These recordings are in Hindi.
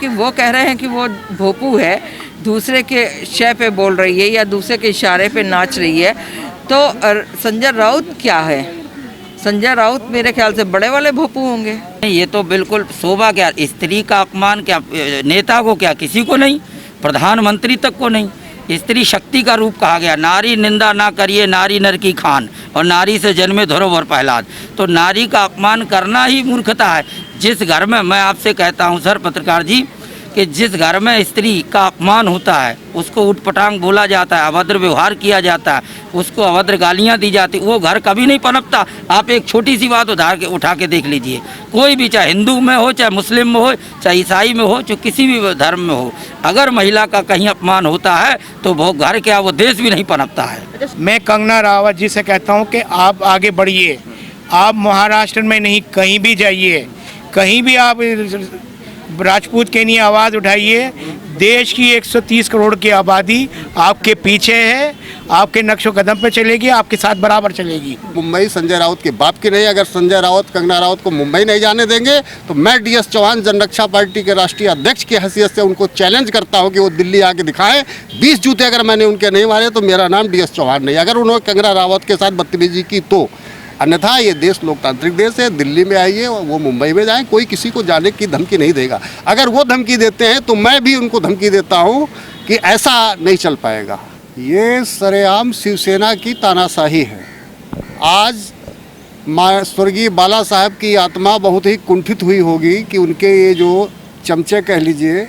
कि वो कह रहे हैं कि वो भोपू है, दूसरे के शय पे बोल रही है या दूसरे के इशारे पे नाच रही है। तो संजय राउत क्या है? संजय राउत मेरे ख्याल से बड़े वाले भोपू होंगे। ये तो बिल्कुल शोभा, क्या स्त्री का अपमान, क्या नेता को, क्या किसी को नहीं, प्रधानमंत्री तक को नहीं। स्त्री शक्ति का रूप कहा गया, नारी निंदा ना करिए नारी नर की खान, और नारी से जन्मे ध्रुव प्रहलाद। तो नारी का अपमान करना ही मूर्खता है। जिस घर में, मैं आपसे कहता हूँ सर पत्रकार जी, कि जिस घर में स्त्री का अपमान होता है, उसको उटपटांग बोला जाता है, अभद्र व्यवहार किया जाता है, उसको अभद्र गालियाँ दी जाती, वो घर कभी नहीं पनपता। आप एक छोटी सी बात उठा के देख लीजिए, कोई भी, चाहे हिंदू में हो, चाहे मुस्लिम में हो, चाहे ईसाई में हो, चाहे किसी भी धर्म में हो, अगर महिला का कहीं अपमान होता है तो वो घर क्या, वो देश भी नहीं पनपता है। मैं कंगना रावत जी से कहता हूँ कि आप आगे बढ़िए। आप महाराष्ट्र में नहीं, कहीं भी जाइए, कहीं भी आप राजपूत के लिए आवाज़ उठाइए। देश की 130 करोड़ की आबादी आपके पीछे है, आपके नक्शो कदम पे चलेगी, आपके साथ बराबर चलेगी। मुंबई संजय राउत के बाप की नहीं। अगर संजय राउत कंगना राउत को मुंबई नहीं जाने देंगे तो मैं DS चौहान जनरक्षा पार्टी के राष्ट्रीय अध्यक्ष की हैसियत से उनको चैलेंज करता हूं कि वो दिल्ली आके दिखाएं। 20 जूते अगर मैंने उनके नहीं मारे तो मेरा नाम DS चौहान नहीं। अगर उन्होंने कंगना रावत के साथ बदतमीजी की तो, अन्यथा ये देश लोकतांत्रिक देश है। दिल्ली में आइए, वो मुंबई में जाएं, कोई किसी को जाने की धमकी नहीं देगा। अगर वो धमकी देते हैं तो मैं भी उनको धमकी देता हूं कि ऐसा नहीं चल पाएगा। ये सरेआम शिवसेना की तानाशाही है। आज स्वर्गीय बाला साहब की आत्मा बहुत ही कुंठित हुई होगी कि उनके ये जो चमचे कह लीजिए,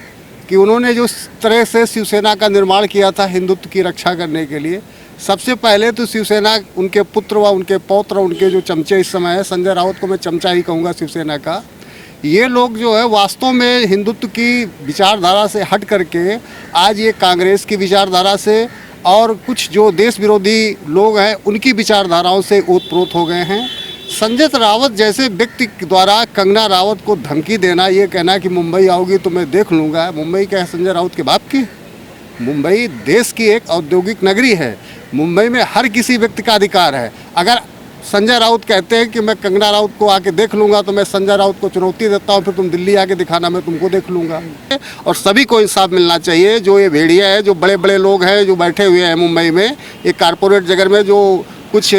कि उन्होंने जो तरह से शिवसेना का निर्माण किया था हिंदुत्व की रक्षा करने के लिए, सबसे पहले तो शिवसेना, उनके पुत्र व उनके पौत्र, उनके जो चमचे इस समय है, संजय राउत को मैं चमचा ही कहूँगा शिवसेना का, ये लोग जो है वास्तव में हिंदुत्व की विचारधारा से हट करके आज ये कांग्रेस की विचारधारा से और कुछ जो देश विरोधी लोग हैं उनकी विचारधाराओं से ओतप्रोत हो गए हैं। संजय राउत जैसे व्यक्ति द्वारा कंगना रावत को धमकी देना, ये कहना कि मुंबई आओगी तो मैं देख लूँगा, मुंबई क्या है संजय राउत के बाप की? मुंबई देश की एक औद्योगिक नगरी है। मुंबई में हर किसी व्यक्ति का अधिकार है। अगर संजय राउत कहते हैं कि मैं कंगना राउत को आके देख लूँगा तो मैं संजय राउत को चुनौती देता हूँ, फिर तुम दिल्ली आके दिखाना, मैं तुमको देख लूँगा। और सभी को इंसाफ मिलना चाहिए। जो ये भेड़िया है, जो बड़े बड़े लोग हैं जो बैठे हुए हैं मुंबई में, ये कारपोरेट जगह में, जो कुछ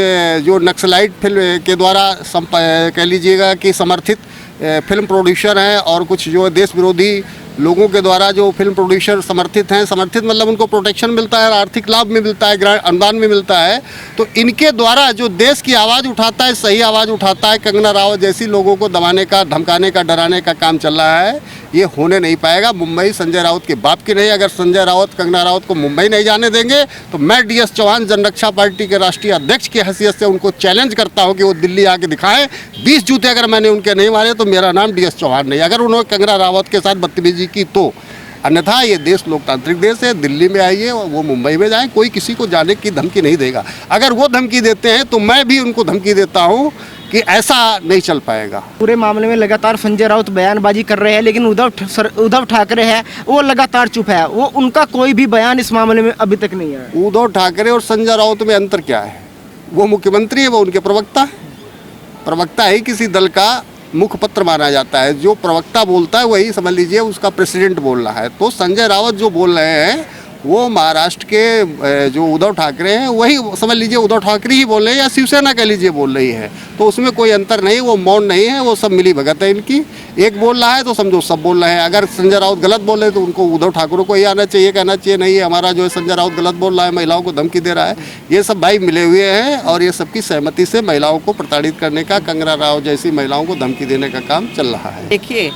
जो नक्सलाइट फिल्म के द्वारा कह लीजिएगा कि समर्थित फिल्म प्रोड्यूसर हैं, और कुछ जो देश विरोधी लोगों के द्वारा जो फिल्म प्रोड्यूसर समर्थित हैं, समर्थित मतलब उनको प्रोटेक्शन मिलता है, आर्थिक लाभ में मिलता है, ग्रांट अनुदान में मिलता है, तो इनके द्वारा जो देश की आवाज़ उठाता है, सही आवाज़ उठाता है, कंगना रावत जैसी लोगों को दबाने का, धमकाने का, डराने का काम चल रहा है, ये होने नहीं पाएगा। मुंबई संजय राउत के बाप की नहीं। अगर संजय राउत कंगना रावत को मुंबई नहीं जाने देंगे तो मैं DS चौहान जनरक्षा पार्टी के राष्ट्रीय अध्यक्ष की हैसियत से उनको चैलेंज करता हूँ कि वो दिल्ली आके दिखाएं। 20 जूते अगर मैंने उनके नहीं मारे तो मेरा नाम DS चौहान नहीं। अगर उन्होंने कंगना रावत के साथ बदतमीजी की तो, अन्यथा ये देश लोकतांत्रिक देश है। दिल्ली में आइए, वो मुंबई में जाएं, कोई किसी को जाने की धमकी नहीं देगा। अगर वो धमकी देते हैं तो मैं भी उनको धमकी देता हूँ कि ऐसा नहीं चल पाएगा। पूरे मामले में लगातार संजय राउत बयानबाजी कर रहे हैं, लेकिन उद्धव ठाकरे है वो लगातार चुप है। वो उनका कोई भी बयान इस मामले में अभी तक नहीं है। उद्धव ठाकरे और संजय राउत में अंतर क्या है? वो मुख्यमंत्री है, वो उनके प्रवक्ता है। प्रवक्ता ही किसी दल का मुखपत्र माना जाता है। जो प्रवक्ता बोलता है वही समझ लीजिए उसका प्रेसिडेंट बोल रहा है। तो संजय राउत जो बोल रहे हैं वो महाराष्ट्र के जो उद्धव ठाकरे हैं वही समझ लीजिए उद्धव ठाकरे ही बोल रहे हैं, या शिवसेना कह लीजिए बोल रही है। तो उसमें कोई अंतर नहीं, वो मौन नहीं है, वो सब मिली भगत है इनकी। एक बोल रहा है तो समझो सब बोल रहे हैं। अगर संजय राउत गलत बोल रहे तो उनको उद्धव ठाकरे को ही आना चाहिए, कहना चाहिए नहीं हमारा जो है संजय राउत गलत बोल रहा है, महिलाओं को धमकी दे रहा है। ये सब भाई मिले हुए हैं और ये सबकी सहमति से महिलाओं को प्रताड़ित करने का, कंगना रावत जैसी महिलाओं को धमकी देने का काम चल रहा है। देखिए,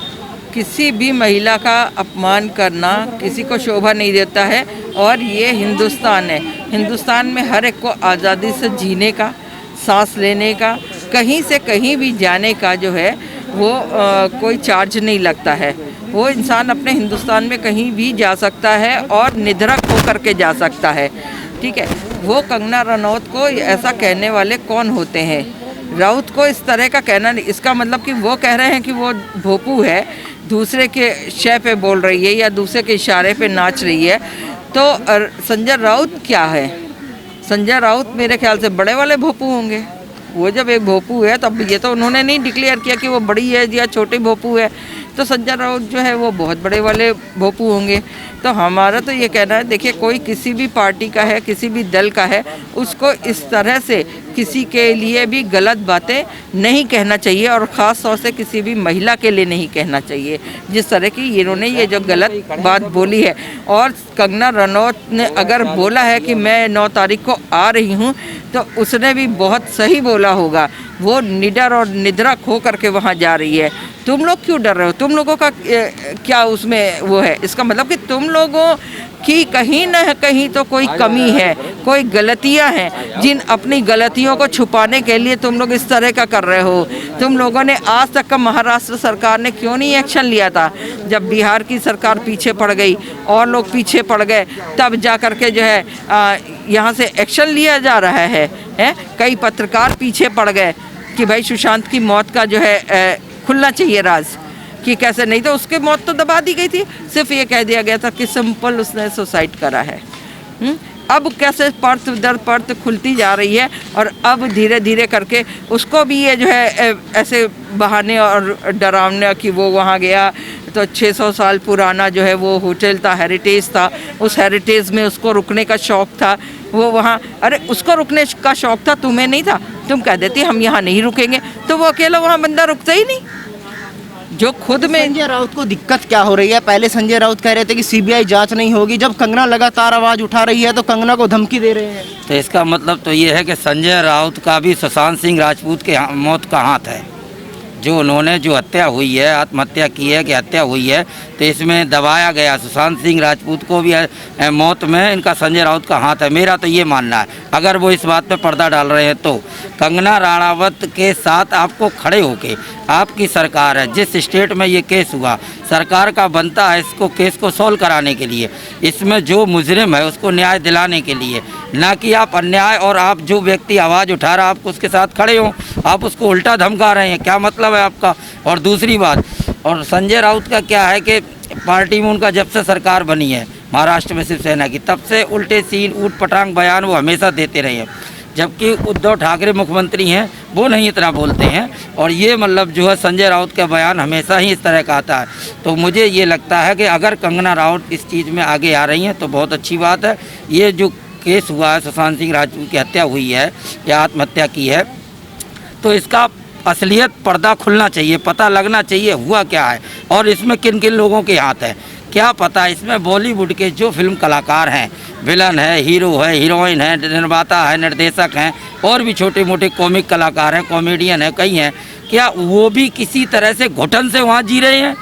किसी भी महिला का अपमान करना किसी को शोभा नहीं देता है। और ये हिंदुस्तान है, हिंदुस्तान में हर एक को आज़ादी से जीने का, सांस लेने का, कहीं से कहीं भी जाने का जो है वो कोई चार्ज नहीं लगता है। वो इंसान अपने हिंदुस्तान में कहीं भी जा सकता है और निधड़क होकर के जा सकता है। ठीक है, वो कंगना रनौत को ऐसा कहने वाले कौन होते हैं? राउत को इस तरह का कहना नहीं, इसका मतलब कि वो कह रहे हैं कि वो भोपू है, दूसरे के शय पे बोल रही है या दूसरे के इशारे पे नाच रही है। तो संजय राउत क्या है? संजय राउत मेरे ख्याल से बड़े वाले भोपू होंगे। वो जब एक भोपू है तब ये तो उन्होंने नहीं डिक्लेयर किया कि वो बड़ी है या छोटी भोपू है। तो तो संजय राउत जो है वो बहुत बड़े वाले भोपू होंगे। तो हमारा तो ये कहना है, देखिए कोई किसी भी पार्टी का है, किसी भी दल का है, उसको इस तरह से किसी के लिए भी गलत बातें नहीं कहना चाहिए, और ख़ास तौर से किसी भी महिला के लिए नहीं कहना चाहिए जिस तरह की इन्होंने ये जो गलत बात बोली है। और कंगना रनौत ने अगर बोला है कि मैं 9 तारीख को आ रही हूँ, तो उसने भी बहुत सही बोला होगा। वो निडर और निद्रा खो करके वहाँ जा रही है। तुम लोग क्यों डर रहे हो? तुम लोगों का क्या उसमें वो है? इसका मतलब कि तुम लोगों की कहीं न कहीं तो कोई कमी है, कोई गलतियां हैं, जिन अपनी गलतियों को छुपाने के लिए तुम लोग इस तरह का कर रहे हो। तुम लोगों ने आज तक का महाराष्ट्र सरकार ने क्यों नहीं एक्शन लिया था? जब बिहार की सरकार पीछे पड़ गई और लोग पीछे पड़ गए, तब जा कर के जो है यहाँ से एक्शन लिया जा रहा है। कई पत्रकार पीछे पड़ गए कि भाई सुशांत की मौत का जो है खुलना चाहिए राज, कि कैसे, नहीं तो उसकी मौत तो दबा दी गई थी। सिर्फ ये कह दिया गया था कि सिंपल उसने सुसाइड करा है। अब कैसे परत दर परत खुलती जा रही है, और अब धीरे धीरे करके उसको भी ये जो है ऐसे बहाने और डरावने कि वो वहाँ गया तो 600 साल पुराना जो है वो होटल था, हेरिटेज था, उस हेरिटेज में उसको रुकने का शौक़ था। वो वहाँ, अरे उसको रुकने का शौक़ था, तुम्हें नहीं था? तुम कह देती हम यहाँ नहीं रुकेंगे, तो वो अकेला वहाँ बंदा रुकता ही नहीं। जो खुद में संजय राउत को दिक्कत क्या हो रही है? पहले संजय राउत कह रहे थे कि सीबीआई जांच नहीं होगी, जब कंगना लगातार आवाज उठा रही है तो कंगना को धमकी दे रहे हैं। तो इसका मतलब तो ये है कि संजय राउत का भी सुशांत सिंह राजपूत के मौत का हाथ है। जो उन्होंने जो हत्या हुई है, आत्महत्या की है कि हत्या हुई है, तो इसमें दबाया गया। सुशांत सिंह राजपूत को भी मौत में इनका संजय राउत का हाथ है, मेरा तो ये मानना है। अगर वो इस बात पे पर्दा डाल रहे हैं तो कंगना राणावत के साथ आपको खड़े होके, आपकी सरकार है, जिस स्टेट में ये केस हुआ, सरकार का बनता है इसको केस को सॉल्व कराने के लिए, इसमें जो मुजरिम है उसको न्याय दिलाने के लिए, ना कि आप अन्याय और आप जो व्यक्ति आवाज़ उठा रहा है आप उसके साथ खड़े हो, आप उसको उल्टा धमका रहे हैं। क्या मतलब है आपका? और दूसरी बात, और संजय राउत का क्या है कि पार्टी में उनका जब से सरकार बनी है महाराष्ट्र में शिवसेना की, तब से उल्टे सीन ऊट पटांग बयान वो हमेशा देते रहे हैं, जबकि उद्धव ठाकरे मुख्यमंत्री हैं वो नहीं इतना बोलते हैं। और ये मतलब जो है संजय राउत का बयान हमेशा ही इस तरह का आता है। तो मुझे ये लगता है कि अगर कंगना राउत इस चीज़ में आगे आ रही हैं तो बहुत अच्छी बात है। ये जो केस हुआ है, सुशांत सिंह राजपूत की हत्या हुई है या आत्महत्या की है, तो इसका असलियत पर्दा खुलना चाहिए, पता लगना चाहिए हुआ क्या है और इसमें किन किन लोगों के हाथ है। क्या पता इसमें बॉलीवुड के जो फिल्म कलाकार हैं, विलन है, हीरो है, हीरोइन है, निर्माता है, निर्देशक हैं, और भी छोटे मोटे कॉमिक कलाकार हैं, कॉमेडियन हैं, कई हैं, क्या वो भी किसी तरह से घुटन से वहाँ जी रहे हैं?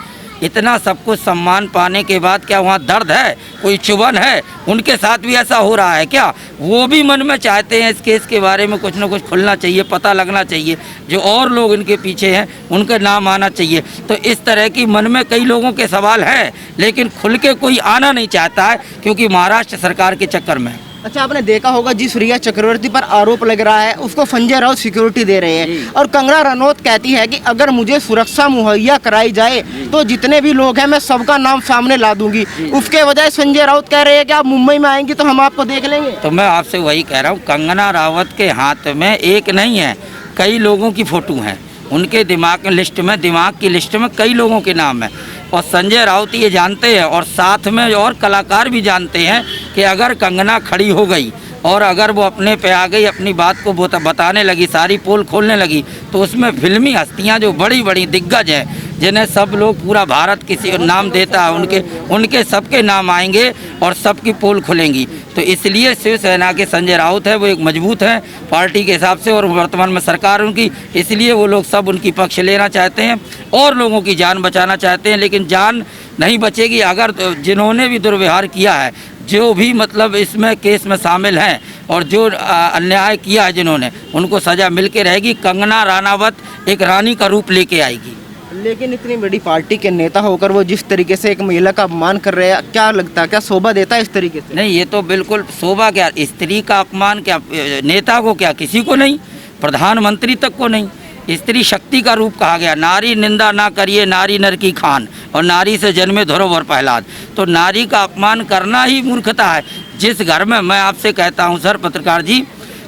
इतना सब कुछ सम्मान पाने के बाद क्या वहाँ दर्द है, कोई चुभन है? उनके साथ भी ऐसा हो रहा है क्या? वो भी मन में चाहते हैं इस केस के बारे में कुछ ना कुछ खुलना चाहिए, पता लगना चाहिए, जो और लोग इनके पीछे हैं उनका नाम आना चाहिए। तो इस तरह की मन में कई लोगों के सवाल हैं, लेकिन खुल के कोई आना नहीं चाहता है, क्योंकि महाराष्ट्र सरकार के चक्कर में। अच्छा, आपने देखा होगा जिस रिया चक्रवर्ती पर आरोप लग रहा है उसको संजय राउत सिक्योरिटी दे रहे हैं, और कंगना रनौत कहती है कि अगर मुझे सुरक्षा मुहैया कराई जाए तो जितने भी लोग हैं मैं सबका नाम सामने ला दूंगी। उसके बजाय संजय राउत कह रहे हैं कि आप मुंबई में आएंगी तो हम आपको देख लेंगे। तो मैं आपसे वही कह रहा हूँ, कंगना रावत के हाथ में एक नहीं है, कई लोगों की फ़ोटो हैं, उनके दिमाग की लिस्ट में कई लोगों के नाम है। और संजय राउत ये जानते हैं, और साथ में और कलाकार भी जानते हैं कि अगर कंगना खड़ी हो गई और अगर वो अपने पे आ गई, अपनी बात को बताने लगी, सारी पोल खोलने लगी, तो उसमें फिल्मी हस्तियां जो बड़ी बड़ी दिग्गज हैं, जिन्हें सब लोग पूरा भारत किसी नाम देता है, उनके सबके नाम आएंगे और सबकी पोल खुलेंगी। तो इसलिए शिवसेना के संजय राउत है वो एक मजबूत है पार्टी के हिसाब से, और वर्तमान में सरकार उनकी, इसलिए वो लोग सब उनकी पक्ष लेना चाहते हैं और लोगों की जान बचाना चाहते हैं। लेकिन जान नहीं बचेगी अगर जिन्होंने भी दुर्व्यवहार किया है, जो भी मतलब इसमें केस में शामिल हैं और जो अन्याय किया है जिन्होंने, उनको सज़ा मिल के रहेगी। कंगना राणावत एक रानी का रूप लेके आएगी। लेकिन इतनी बड़ी पार्टी के नेता होकर वो जिस तरीके से एक महिला का अपमान कर रहे हैं, क्या लगता है, क्या शोभा देता है इस तरीके से? नहीं, ये तो बिल्कुल शोभा क्या, स्त्री का अपमान क्या, नेता को क्या, किसी को नहीं, प्रधानमंत्री तक को नहीं। स्त्री शक्ति का रूप कहा गया, नारी निंदा ना करिए नारी नर की खान, और नारी से जन्मे धरोवर प्रहलाद। तो नारी का अपमान करना ही मूर्खता है। जिस घर में, मैं आपसे कहता हूँ सर पत्रकार जी,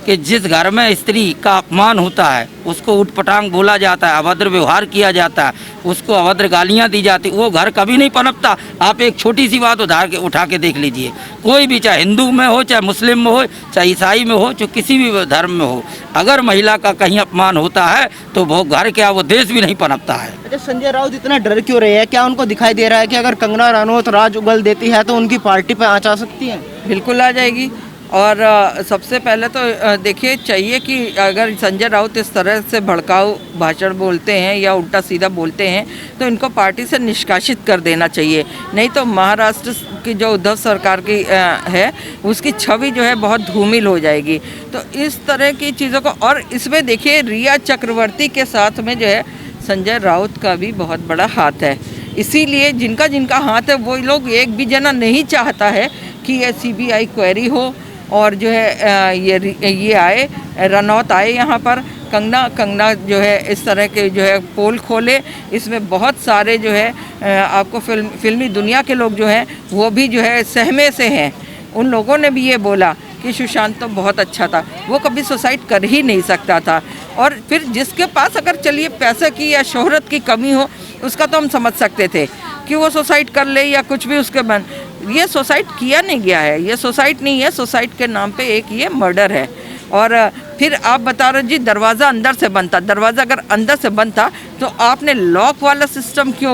कि जिस घर में स्त्री का अपमान होता है, उसको उटपटांग बोला जाता है, अभद्र व्यवहार किया जाता है, उसको अभद्र गालियां दी जाती, वो घर कभी नहीं पनपता। आप एक छोटी सी बात उठा के देख लीजिए, कोई भी, चाहे हिंदू में हो, चाहे मुस्लिम में हो, चाहे ईसाई में हो, चाहे किसी भी धर्म में हो, अगर महिला का कहीं अपमान होता है तो वो घर क्या, वो देश भी नहीं पनपता है। अच्छा, संजय राउत इतना डर क्यों रहे हैं? क्या उनको दिखाई दे रहा है कि अगर कंगना रनौत राज उगल देती है तो उनकी पार्टी पे आँच आ सकती है? बिल्कुल आ जाएगी। और सबसे पहले तो देखिए, चाहिए कि अगर संजय राउत इस तरह से भड़काऊ भाषण बोलते हैं या उल्टा सीधा बोलते हैं तो इनको पार्टी से निष्कासित कर देना चाहिए। नहीं तो महाराष्ट्र की जो उद्धव सरकार की है, उसकी छवि जो है बहुत धूमिल हो जाएगी। तो इस तरह की चीज़ों को, और इसमें देखिए रिया चक्रवर्ती के साथ में जो है संजय राउत का भी बहुत बड़ा हाथ है। इसीलिए जिनका जिनका हाथ है वो लोग, एक भी जना नहीं चाहता है कि ये CBI क्वेरी हो और जो है ये आए, रनौत आए यहाँ पर, कंगना जो है इस तरह के जो है पोल खोले। इसमें बहुत सारे जो है आपको फिल्मी दुनिया के लोग जो हैं वो भी जो है सहमे से हैं। उन लोगों ने भी ये बोला कि सुशांत तो बहुत अच्छा था, वो कभी सुसाइड कर ही नहीं सकता था। और फिर जिसके पास अगर चलिए पैसे की या शोहरत की कमी हो, उसका तो हम समझ सकते थे कि वो सुसाइड कर ले या कुछ भी उसके मन। ये सुसाइड किया नहीं गया है, ये सुसाइड नहीं है, सुसाइड के नाम पे एक ये मर्डर है। और फिर आप बता रहे जी दरवाज़ा अंदर से बंद था। दरवाज़ा अगर अंदर से बंद था तो आपने लॉक वाला सिस्टम क्यों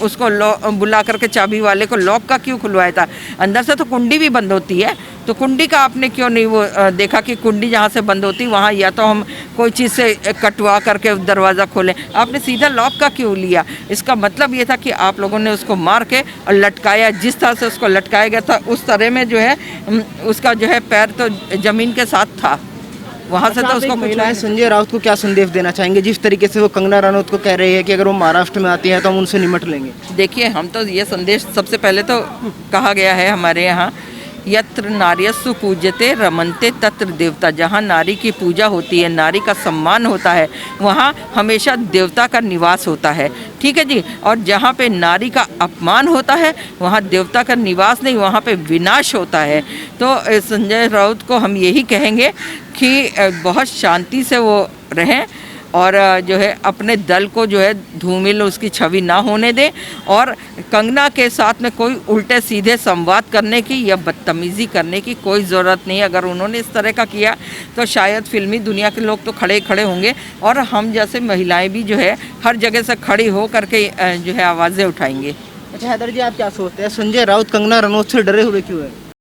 उसको बुला करके चाबी वाले को लॉक का क्यों खुलवाया था? अंदर से तो कुंडी भी बंद होती है, तो कुंडी का आपने क्यों नहीं वो देखा कि कुंडी जहाँ से बंद होती वहाँ या तो हम कोई चीज़ से कटवा करके दरवाज़ा खोलें? आपने सीधा लॉक का क्यों लिया? इसका मतलब ये था कि आप लोगों ने उसको मार के और लटकाया। जिस तरह से उसको लटकाया गया था उस तरह में जो है उसका जो है पैर तो ज़मीन के साथ था, वहाँ से तो उसको महिला है। संजय राउत को क्या संदेश देना चाहेंगे जिस तरीके से वो कंगना रनौत को कह रही है कि अगर वो महाराष्ट्र में आती है तो हम उनसे निमट लेंगे? देखिए, हम तो ये संदेश, सबसे पहले तो कहा गया है हमारे यहाँ, यत्र नार्यस्सु पूज्यते रमन्ते तत्र देवता। जहाँ नारी की पूजा होती है, नारी का सम्मान होता है, वहाँ हमेशा देवता का निवास होता है। ठीक है जी। और जहाँ पे नारी का अपमान होता है वहाँ देवता का निवास नहीं, वहाँ पे विनाश होता है। तो संजय राउत को हम यही कहेंगे कि बहुत शांति से वो रहें और जो है अपने दल को जो है धूमिल उसकी छवि ना होने दें। और कंगना के साथ में कोई उल्टे सीधे संवाद करने की या बदतमीज़ी करने की कोई ज़रूरत नहीं है। अगर उन्होंने इस तरह का किया तो शायद फिल्मी दुनिया के लोग तो खड़े होंगे और हम जैसे महिलाएं भी जो है हर जगह से खड़ी हो करके जो है आवाज़ें उठाएंगे। अच्छा हैदर जी, आप क्या सोचते हैं, संजय राउत कंगना रनौत से डरे हुए क्यों है?